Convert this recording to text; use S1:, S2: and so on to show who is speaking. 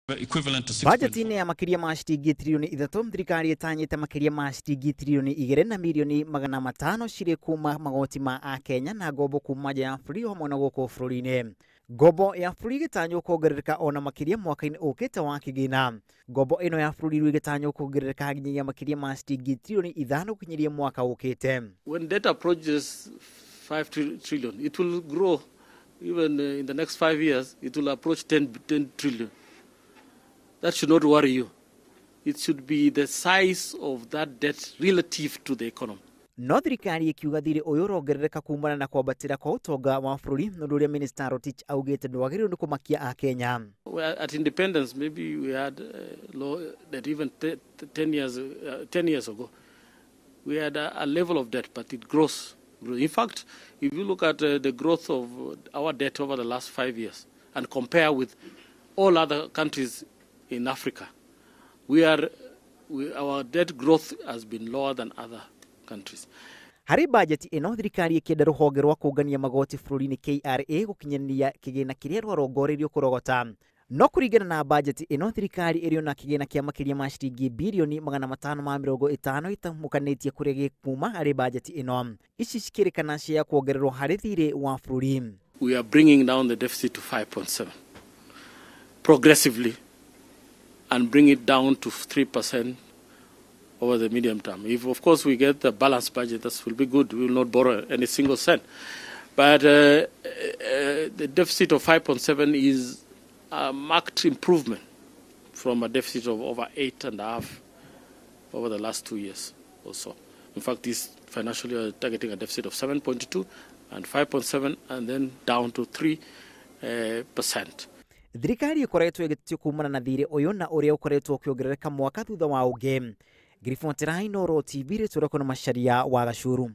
S1: Bajeti ya makiria ma ciringi tiririoni ithatu thirikari itanyite makiria ma ciringi tiririoni 2 na milioni 500 ciri kuuma magoti ma Akenya na ngombo kuuma nja ya bũrũri hamwe na guku bũrũri-ini. Ngombo ya bũrũri ĩgĩtanywo kuongerereka ona makiria mwaka-inĩ ũkĩte wa kĩgĩna. Ngombo ĩno ya bũrũri rĩu ĩgĩtanywo kuongerereka nginyagia makiria ma ciringi tiririoni 5 gũkinyiria mwaka ũkĩte.
S2: When debt approaches 5 trillion, it will grow. Even in the next 5 years, it will approach 10 trillion. That should not worry you. It should be the size of that debt relative to the economy.
S1: No thirikari ikiuga thirĩ ũyũ ũrongerereka kumana na kwambatĩra kwa ũtonga wa bũrũri, na ũndũ ũrĩa Minister Rotich augĩte ndwagĩrĩirwo nĩ kũmakia Akenya.
S2: At independence, maybe we had law that even 10 years ago, we had a level of debt, but it grows. In fact, if you look at the growth of our debt over the last 5 years and compare with all other countries in Africa, our debt growth has been lower than other countries.
S1: Harĩ bajeti ĩno thirikari ĩkĩenda rũhonge rwa kũngania magoti bũrũri-inĩ KRA gũkinyanĩria kĩgĩna kĩrĩa rwarongoreirio kũrogota. No kũringana na bajeti ĩno thirikari ĩrĩ na kĩgĩna kĩa makiria ma ciringi bilioni 550 itamukanĩtie kũrĩa gĩkuuma harĩ bajeti ĩno. Ici cikĩrĩkana cia kuongererwo harĩ thirĩ wa bũrũri.
S2: We are bringing down the deficit to 5.7 progressively and bring it down to 3% over the medium term. If, of course, we get the balanced budget, that will be good. We will not borrow any single cent. But the deficit of 5.7 is a marked improvement from a deficit of over 8.5 over the last 2 years or so. In fact, this financially are targeting a deficit of 7.2 and 5.7 and then down to 3%.
S1: Thirikari ĩkoretwo ĩgĩtio kumana na thirĩ ũyũ na ũrĩa ũkoretwo ũkĩongerereka mwaka thutha wa ũngĩ. Inooro TV rĩtũreko na macharia wa Gacuru.